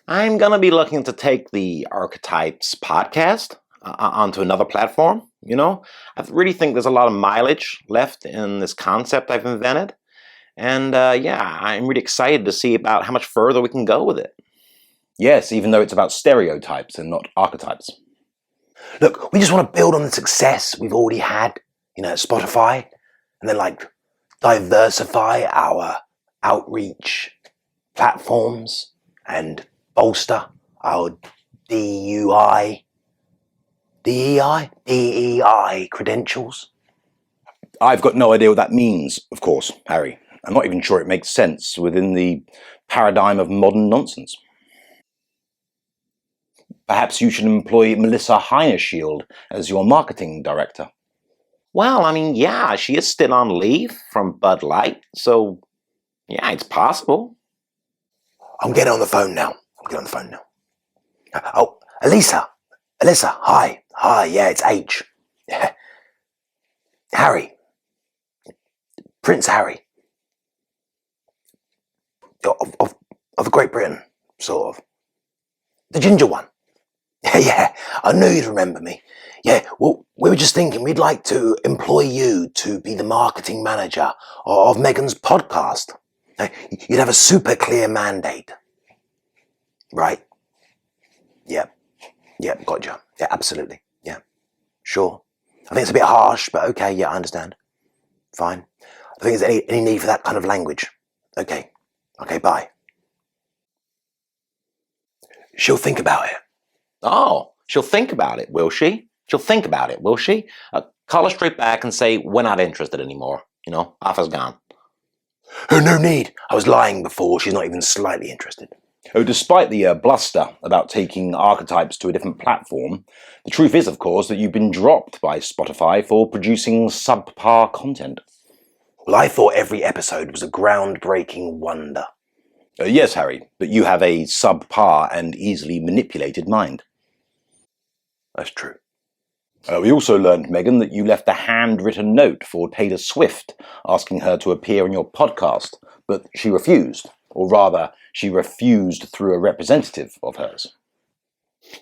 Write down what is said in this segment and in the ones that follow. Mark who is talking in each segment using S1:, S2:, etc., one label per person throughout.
S1: I'm going to be looking to take the Archetypes podcast onto another platform. I really think there's a lot of mileage left in this concept I've invented. And I'm really excited to see about how much further we can go with it.
S2: Yes, even though it's about stereotypes and not archetypes.
S3: Look, we just want to build on the success we've already had, at Spotify, and then diversify our outreach platforms and bolster our DEI credentials.
S2: I've got no idea what that means, of course, Harry. I'm not even sure it makes sense within the paradigm of modern nonsense. Perhaps you should employ Alissa Heinerschield as your marketing director.
S1: Well, she is still on leave from Bud Light, so yeah, it's possible.
S3: I'm getting on the phone now. Oh, Alissa, hi, yeah, it's H. Harry, Prince Harry, of Great Britain, sort of. The ginger one. Yeah, I knew you'd remember me. Yeah, well, we were just thinking we'd like to employ you to be the marketing manager of Meghan's podcast. You'd have a super clear mandate. Right? Yeah, gotcha. Yeah, absolutely. Yeah, sure. I think it's a bit harsh, but okay, yeah, I understand. Fine. I think there's any need for that kind of language. Okay, bye. She'll think about it.
S1: Oh, she'll think about it, will she? She'll think about it, will she? Call her straight back and say, we're not interested anymore. Offer's gone.
S3: Oh, no need. I was lying before. She's not even slightly interested.
S2: Oh, despite the bluster about taking Archetypes to a different platform, the truth is, of course, that you've been dropped by Spotify for producing subpar content.
S3: Well, I thought every episode was a groundbreaking wonder.
S2: Yes, Harry, but you have a subpar and easily manipulated mind.
S3: That's true.
S2: We also learned, Meghan, that you left a handwritten note for Taylor Swift asking her to appear on your podcast, but she refused. Or rather, she refused through a representative of hers.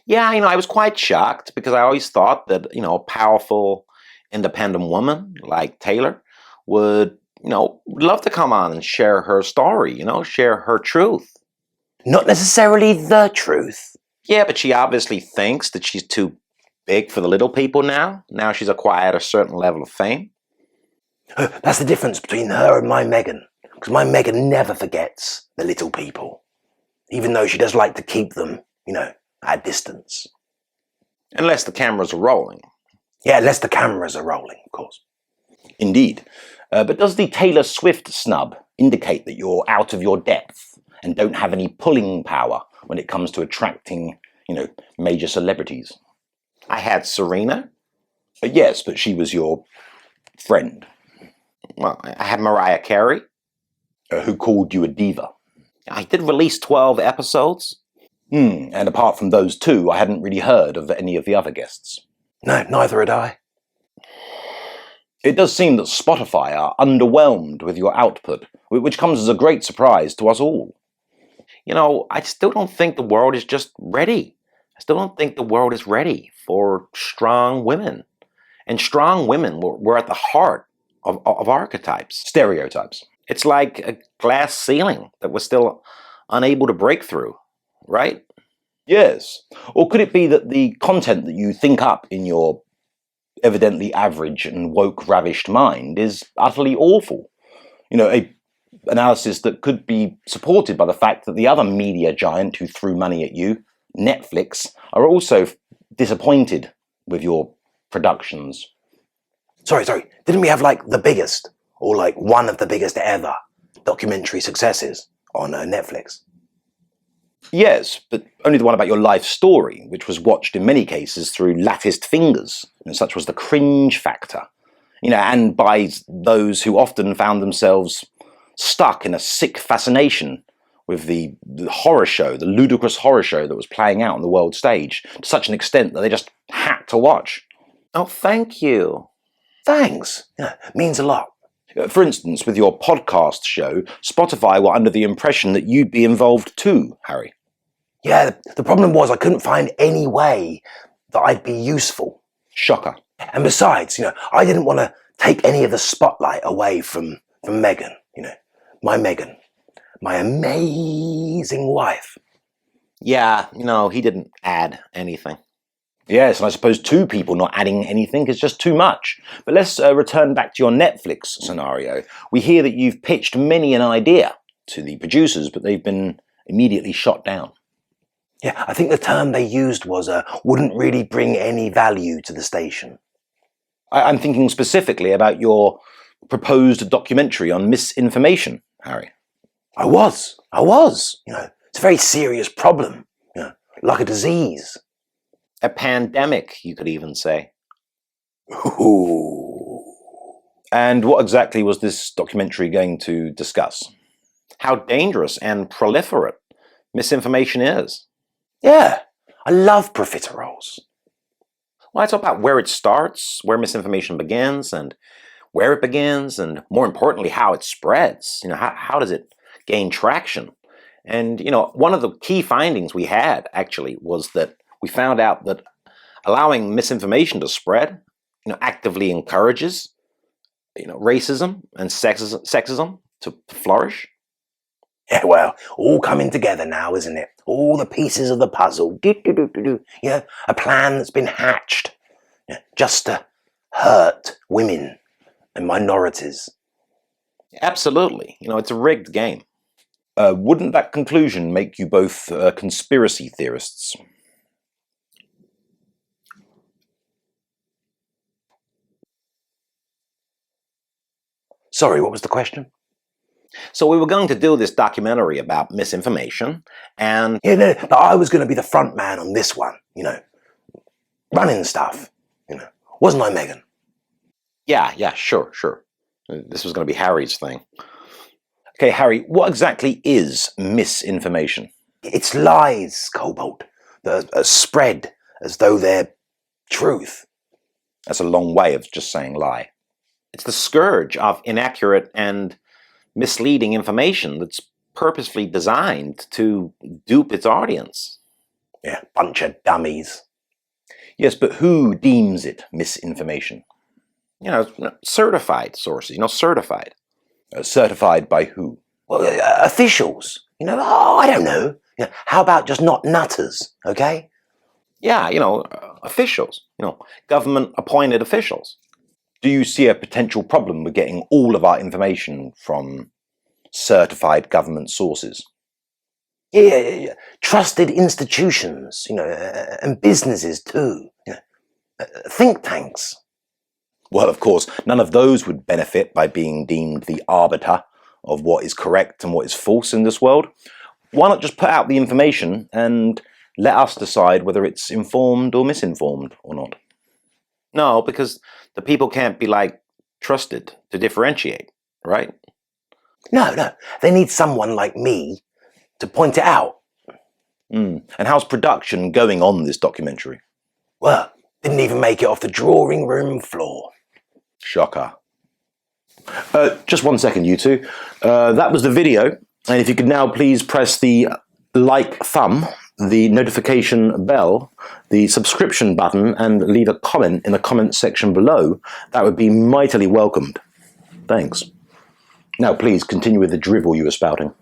S1: Yeah, I was quite shocked because I always thought that, a powerful, independent woman like Taylor would, love to come on and share her story, share her truth.
S3: Not necessarily the truth.
S1: Yeah, but she obviously thinks that she's too big for the little people now. Now she's acquired a certain level of fame.
S3: That's the difference between her and my Meghan. Because my Meghan never forgets the little people. Even though she does like to keep them, at a distance.
S1: Unless the cameras are rolling.
S3: Yeah, unless the cameras are rolling, of course.
S2: Indeed. But does the Taylor Swift snub indicate that you're out of your depth and don't have any pulling power when it comes to attracting, major celebrities?
S1: I had Serena.
S2: Yes, but she was your friend.
S1: Well, I had Mariah Carey.
S2: Who called you a diva.
S1: I did release 12 episodes.
S2: And apart from those two, I hadn't really heard of any of the other guests.
S3: No, neither had I.
S2: It does seem that Spotify are underwhelmed with your output, which comes as a great surprise to us all.
S1: I still don't think the world is just ready. I still don't think the world is ready for strong women. And strong women were at the heart of archetypes.
S2: Stereotypes.
S1: It's like a glass ceiling that we're still unable to break through, right?
S2: Yes. Or could it be that the content that you think up in your evidently average and woke-ravished mind is utterly awful? A analysis that could be supported by the fact that the other media giant who threw money at you, Netflix, are also disappointed with your productions.
S3: Sorry. Didn't we have the biggest, or one of the biggest ever documentary successes on Netflix?
S2: Yes, but only the one about your life story, which was watched in many cases through latticed fingers, and such was the cringe factor. And by those who often found themselves stuck in a sick fascination with the horror show, the ludicrous horror show that was playing out on the world stage, to such an extent that they just had to watch.
S1: Oh, thank you.
S3: Thanks. Means a lot.
S2: For instance, with your podcast show, Spotify were under the impression that you'd be involved too, Harry.
S3: Yeah, the problem was I couldn't find any way that I'd be useful.
S2: Shocker.
S3: And besides, I didn't want to take any of the spotlight away from Meghan, my Meghan, my amazing wife.
S1: Yeah, he didn't add anything.
S2: Yes, and I suppose two people not adding anything is just too much. But let's return back to your Netflix scenario. We hear that you've pitched many an idea to the producers, but they've been immediately shot down.
S3: Yeah, I think the term they used was wouldn't really bring any value to the station.
S2: I'm thinking specifically about your proposed documentary on misinformation, Harry.
S3: I was. It's a very serious problem, like a disease.
S1: A pandemic, you could even say.
S3: Ooh.
S2: And what exactly was this documentary going to discuss?
S1: How dangerous and proliferate misinformation is.
S3: Yeah, I love profiteroles.
S1: Well, it's about where it starts, where misinformation begins, and where it begins, and more importantly, how it spreads. How does it gain traction? And, one of the key findings we had, actually, was that we found out that allowing misinformation to spread, actively encourages, racism and sexism to flourish.
S3: Yeah, well, all coming together now, isn't it? All the pieces of the puzzle. A plan that's been hatched just to hurt women and minorities.
S1: Absolutely. It's a rigged game.
S2: Wouldn't that conclusion make you both conspiracy theorists?
S3: Sorry, what was the question?
S1: So we were going to do this documentary about misinformation, and...
S3: Yeah, no, but I was going to be the front man on this one, running stuff, Wasn't I, Meghan?
S1: Yeah, sure. This was going to be Harry's thing.
S2: Okay, Harry, what exactly is misinformation?
S3: It's lies, Cobalt, that are spread as though they're truth.
S2: That's a long way of just saying lie.
S1: It's the scourge of inaccurate and misleading information that's purposefully designed to dupe its audience.
S3: Yeah, bunch of dummies.
S2: Yes, but who deems it misinformation?
S1: Certified sources, certified.
S2: Certified by who?
S3: Well, officials. I don't know. How about just not nutters, okay?
S1: Yeah, officials, government-appointed officials.
S2: Do you see a potential problem with getting all of our information from certified government sources?
S3: Yeah. Trusted institutions, and businesses too. Think tanks.
S2: Well, of course, none of those would benefit by being deemed the arbiter of what is correct and what is false in this world. Why not just put out the information and let us decide whether it's informed or misinformed or not?
S1: No, because the people can't be, trusted to differentiate, right?
S3: No. They need someone like me to point it out.
S2: And how's production going on this documentary?
S3: Well, didn't even make it off the drawing room floor.
S2: Shocker. Just 1 second, you two. That was the video. And if you could now please press the like thumb, the notification bell, the subscription button, and leave a comment in the comment section below, that would be mightily welcomed. Thanks. Now please continue with the drivel you were spouting.